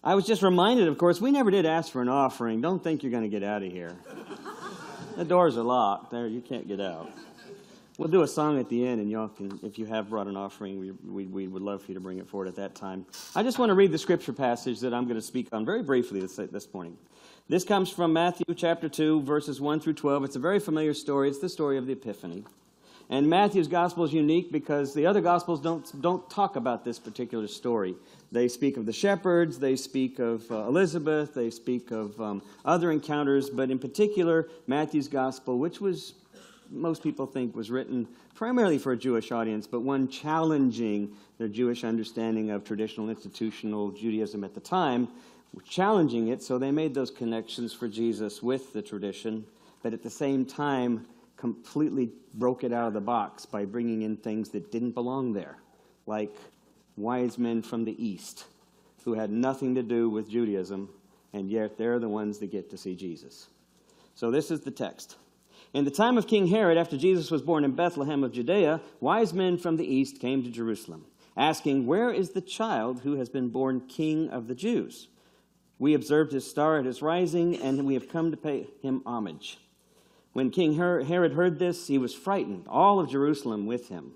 I was just reminded, of course, we never did ask for an offering. Don't think you're going to get out of here. The doors are locked. There, you can't get out. We'll do a song at the end, and y'all can, if you have brought an offering, we would love for you to bring it forward at that time. I just want to read the scripture passage that I'm going to speak on very briefly this morning. This comes from Matthew chapter 2, verses 1 through 12. It's a very familiar story. It's the story of the Epiphany. And Matthew's gospel is unique because the other gospels don't talk about this particular story. They speak of the shepherds, they speak of Elizabeth, they speak of other encounters, but in particular, Matthew's gospel, which was, most people think, was written primarily for a Jewish audience, but one challenging their Jewish understanding of traditional institutional Judaism at the time, challenging it, so they made those connections for Jesus with the tradition, but at the same time, completely broke it out of the box by bringing in things that didn't belong there, like wise men from the East who had nothing to do with Judaism, and yet they're the ones that get to see Jesus. So this is the text. In the time of King Herod, after Jesus was born in Bethlehem of Judea, wise men from the East came to Jerusalem, asking, "Where is the child who has been born King of the Jews? We observed his star at his rising, and we have come to pay him homage." When King Herod heard this, he was frightened, all of Jerusalem with him.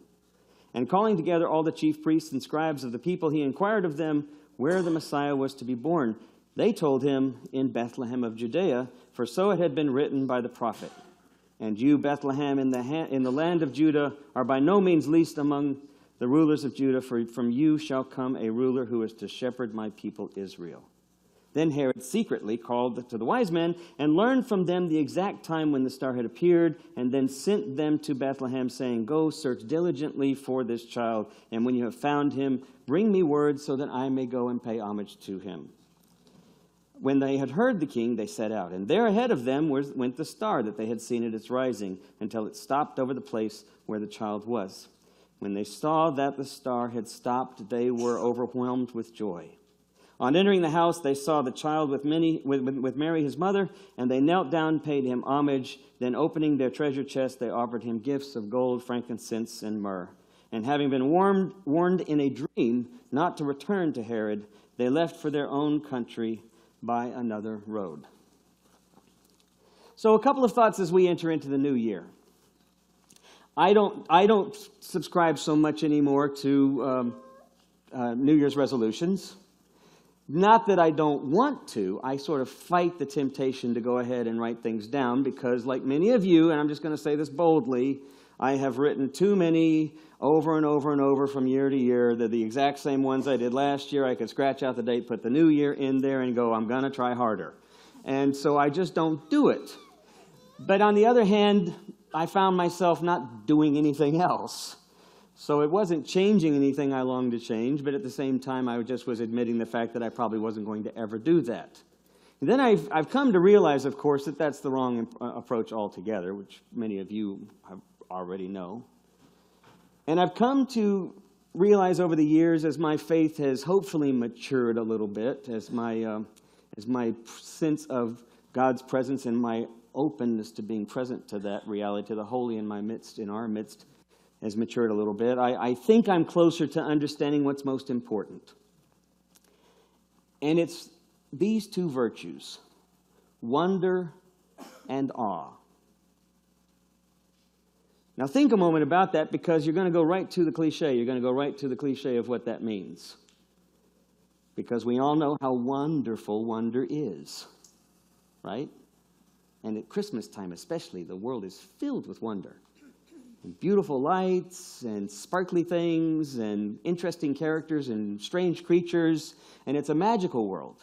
And calling together all the chief priests and scribes of the people, he inquired of them where the Messiah was to be born. They told him, "In Bethlehem of Judea, for so it had been written by the prophet. And you, Bethlehem, in the land of Judah, are by no means least among the rulers of Judah, for from you shall come a ruler who is to shepherd my people Israel." Then Herod secretly called to the wise men and learned from them the exact time when the star had appeared, and then sent them to Bethlehem, saying, "Go, search diligently for this child, and when you have found him, bring me word so that I may go and pay homage to him." When they had heard the king, they set out, and there ahead of them went the star that they had seen at its rising, until it stopped over the place where the child was. When they saw that the star had stopped, they were overwhelmed with joy. On entering the house, they saw the child with Mary, his mother, and they knelt down and paid him homage. Then opening their treasure chest, they offered him gifts of gold, frankincense, and myrrh. And having been warned in a dream not to return to Herod, they left for their own country by another road. So a couple of thoughts as we enter into the new year. I don't subscribe so much anymore to New Year's resolutions. Not that I don't want to. I sort of fight the temptation to go ahead and write things down because, like many of you, and I'm just going to say this boldly, I have written too many over and over and over from year to year. They're the exact same ones I did last year. I could scratch out the date, put the new year in there, and go, I'm going to try harder. And so I just don't do it. But on the other hand, I found myself not doing anything else. So it wasn't changing anything I longed to change, but at the same time, I just was admitting the fact that I probably wasn't going to ever do that. And then I've come to realize, of course, that that's the wrong approach altogether, which many of you already know. And I've come to realize over the years, as my faith has hopefully matured a little bit, as my sense of God's presence and my openness to being present to that reality, to the holy in my midst, in our midst, has matured a little bit. I think I'm closer to understanding what's most important. And it's these two virtues, wonder and awe. Now think a moment about that, because you're going to go right to the cliche. You're going to go right to the cliche of what that means. Because we all know how wonderful wonder is, right? And at Christmas time especially, the world is filled with wonder. And beautiful lights and sparkly things and interesting characters and strange creatures. And it's a magical world.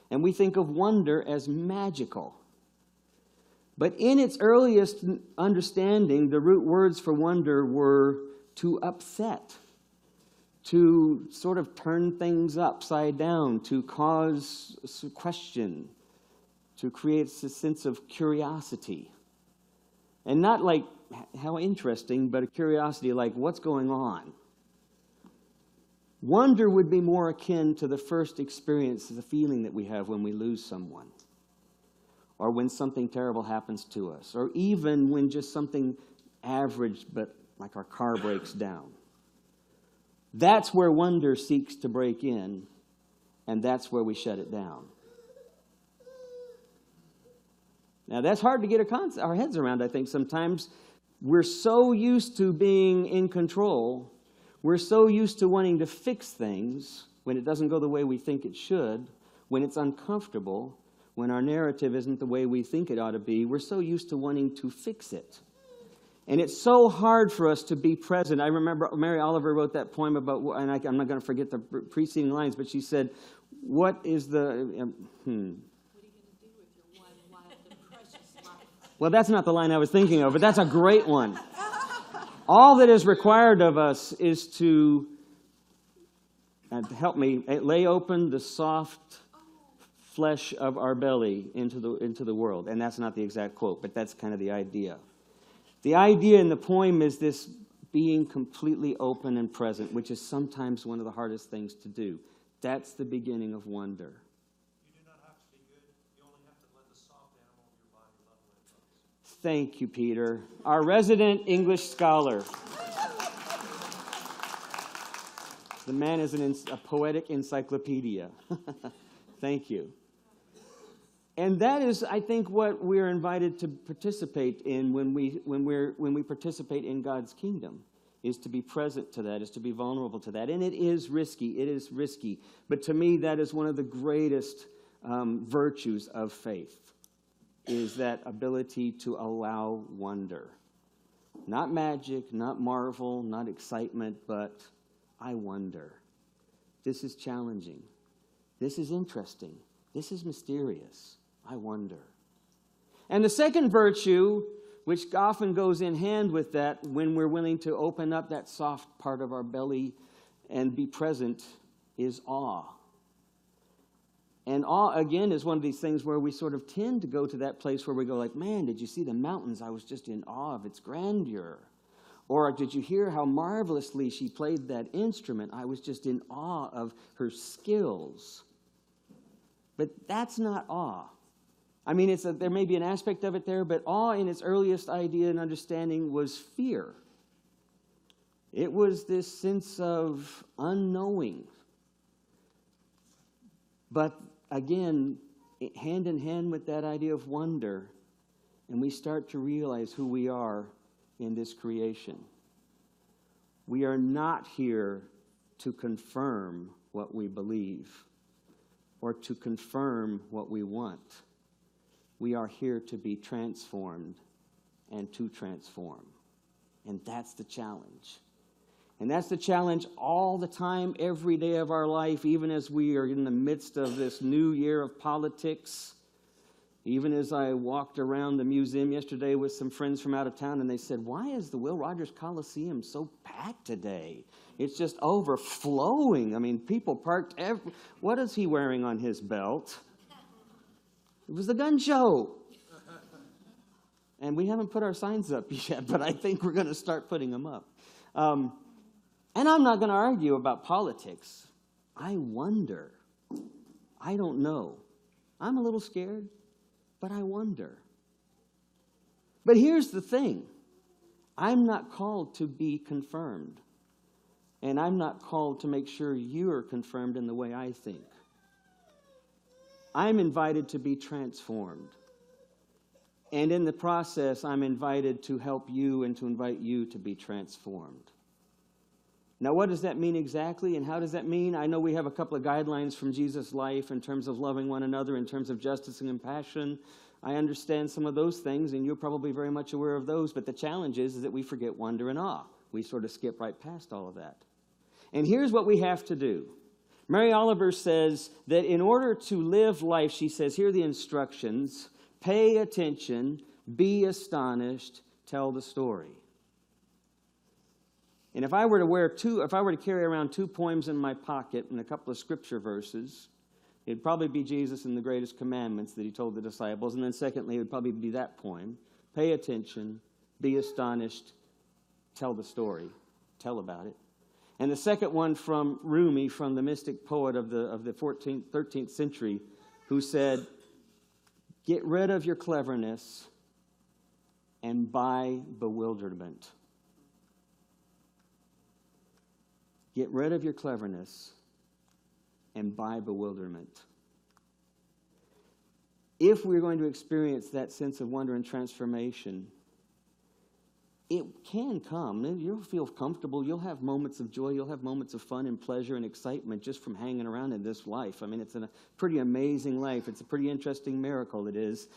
And we think of wonder as magical. But in its earliest understanding, the root words for wonder were to upset, to sort of turn things upside down, to cause question, to create a sense of curiosity. And not like, how interesting, but a curiosity like, what's going on? Wonder would be more akin to the first experience, the feeling that we have when we lose someone, or when something terrible happens to us, or even when just something average, but like our car breaks down. That's where wonder seeks to break in And that's where we shut it down. Now, that's hard to get our heads around, I think, sometimes. We're so used to being in control. We're so used to wanting to fix things when it doesn't go the way we think it should, when it's uncomfortable, when our narrative isn't the way we think it ought to be. We're so used to wanting to fix it. And it's so hard for us to be present. I remember Mary Oliver wrote that poem about, and I'm not going to forget the preceding lines, but she said, what is the... What are you going to do with your one wild and precious life? Well, that's not the line I was thinking of, but that's a great one. All that is required of us is to, help me, lay open the soft flesh of our belly into the world. And that's not the exact quote, but that's kind of the idea. The idea in the poem is this being completely open and present, which is sometimes one of the hardest things to do. That's the beginning of wonder. You do not have to be good. You only have to let the soft animal of your body love what it loves. Thank you, Peter. Our resident English scholar. The man is a poetic encyclopedia. Thank you. And that is, I think, what we're invited to participate in when we participate in God's kingdom, is to be present to that, is to be vulnerable to that. And it is risky. It is risky. But to me, that is one of the greatest virtues of faith, is that ability to allow wonder. Not magic, not marvel, not excitement, but I wonder. This is challenging. This is interesting. This is mysterious. I wonder. And the second virtue, which often goes in hand with that when we're willing to open up that soft part of our belly and be present, is awe. And awe, again, is one of these things where we sort of tend to go to that place where we go like, man, did you see the mountains? I was just in awe of its grandeur. Or did you hear how marvelously she played that instrument? I was just in awe of her skills. But that's not awe. I mean, there may be an aspect of it there, but awe in its earliest idea and understanding was fear. It was this sense of unknowing. But again, hand in hand with that idea of wonder, and we start to realize who we are in this creation. We are not here to confirm what we believe or to confirm what we want. We are here to be transformed and to transform. And that's the challenge. And that's the challenge all the time, every day of our life, even as we are in the midst of this new year of politics. Even as I walked around the museum yesterday with some friends from out of town, and they said, why is the Will Rogers Coliseum so packed today? It's just overflowing. I mean, people parked what is he wearing on his belt? It was the gun show. And we haven't put our signs up yet, but I think we're going to start putting them up. And I'm not going to argue about politics. I wonder. I don't know. I'm a little scared, but I wonder. But here's the thing. I'm not called to be confirmed. And I'm not called to make sure you are confirmed in the way I think. I'm invited to be transformed. And in the process, I'm invited to help you and to invite you to be transformed. Now, what does that mean exactly, and how does that mean? I know we have a couple of guidelines from Jesus' life in terms of loving one another, in terms of justice and compassion. I understand some of those things, and you're probably very much aware of those, but the challenge is that we forget wonder and awe. We sort of skip right past all of that. And here's what we have to do. Mary Oliver says that in order to live life, she says, here are the instructions: pay attention, be astonished, tell the story. And if I were to carry around 2 poems in my pocket and a couple of scripture verses, it'd probably be Jesus and the greatest commandments that he told the disciples. And then secondly, it would probably be that poem: pay attention, be astonished, tell the story, tell about it. And the second one from Rumi, from the mystic poet of the 13th century, who said, get rid of your cleverness and buy bewilderment. Get rid of your cleverness and by bewilderment. If we're going to experience that sense of wonder and transformation, it can come. You'll feel comfortable. You'll have moments of joy. You'll have moments of fun and pleasure and excitement just from hanging around in this life. I mean, it's a pretty amazing life. It's a pretty interesting miracle, it is.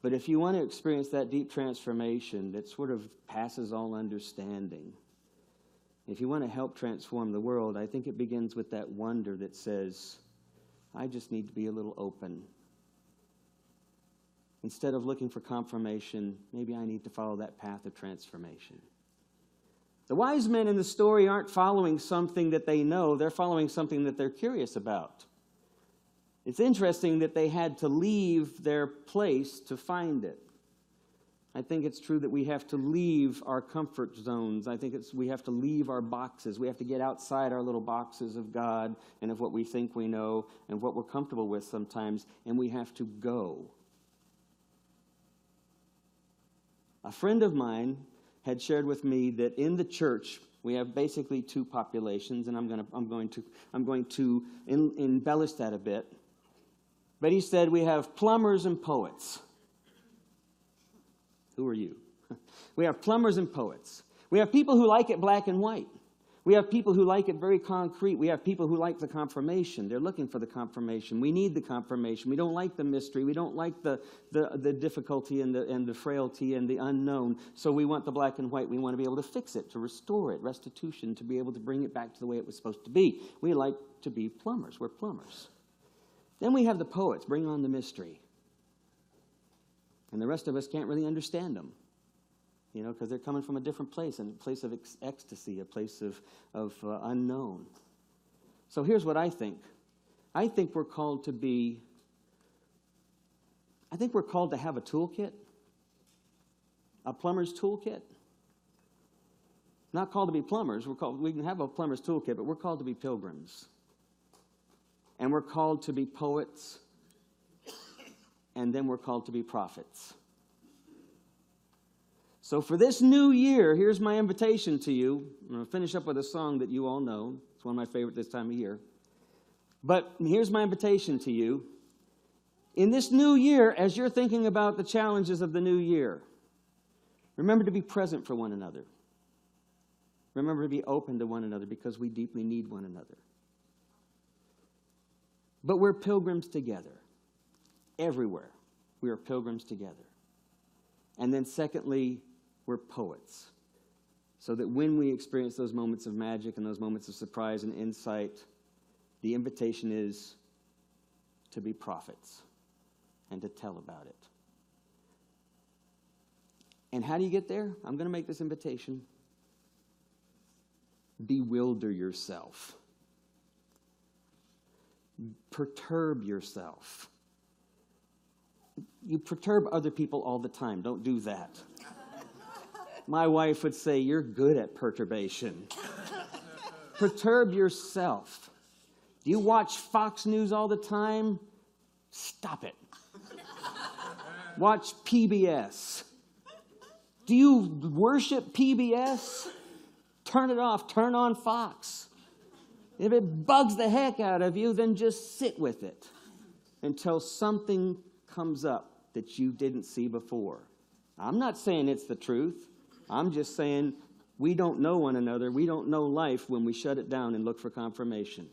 But if you want to experience that deep transformation that sort of passes all understanding, if you want to help transform the world, I think it begins with that wonder that says, I just need to be a little open. Instead of looking for confirmation, maybe I need to follow that path of transformation. The wise men in the story aren't following something that they know. They're following something that they're curious about. It's interesting that they had to leave their place to find it. I think it's true that we have to leave our comfort zones. I think we have to leave our boxes. We have to get outside our little boxes of God and of what we think we know and what we're comfortable with sometimes, and we have to go. A friend of mine had shared with me that in the church we have basically two populations, and I'm going to embellish that a bit. But he said we have plumbers and poets. Who are you? We have plumbers and poets. We have people who like it black and white. We have people who like it very concrete. We have people who like the confirmation. They're looking for the confirmation. We need the confirmation. We don't like the mystery. We don't like the difficulty and the frailty and the unknown. So we want the black and white. We want to be able to fix it, to restore it, restitution, to be able to bring it back to the way it was supposed to be. We like to be plumbers. We're plumbers. Then we have the poets. Bring on the mystery. And the rest of us can't really understand them. You know, because they're coming from a different place, a place of ecstasy, a place of unknown. So here's what I think. I think we're called to have a toolkit, a plumber's toolkit. Not called to be plumbers. We can have a plumber's toolkit, but we're called to be pilgrims. And we're called to be poets, and then we're called to be prophets. So for this new year, here's my invitation to you. I'm going to finish up with a song that you all know. It's one of my favorite this time of year. But here's my invitation to you. In this new year, as you're thinking about the challenges of the new year, remember to be present for one another. Remember to be open to one another because we deeply need one another. But we're pilgrims together. Everywhere, we are pilgrims together. And then secondly, we're poets. So that when we experience those moments of magic and those moments of surprise and insight, the invitation is to be prophets and to tell about it. And how do you get there? I'm going to make this invitation. Bewilder yourself. Perturb yourself. You perturb other people all the time. Don't do that. My wife would say, you're good at perturbation. Perturb yourself. Do you watch Fox News all the time? Stop it. Watch PBS. Do you worship PBS? Turn it off. Turn on Fox. If it bugs the heck out of you, then just sit with it until something comes up that you didn't see before. I'm not saying it's the truth. I'm just saying we don't know one another. We don't know life when we shut it down and look for confirmation.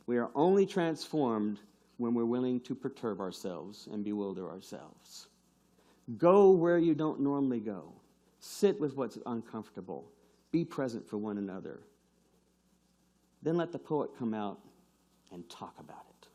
We are only transformed when we're willing to perturb ourselves and bewilder ourselves. Go where you don't normally go. Sit with what's uncomfortable. Be present for one another. Then let the poet come out and talk about it.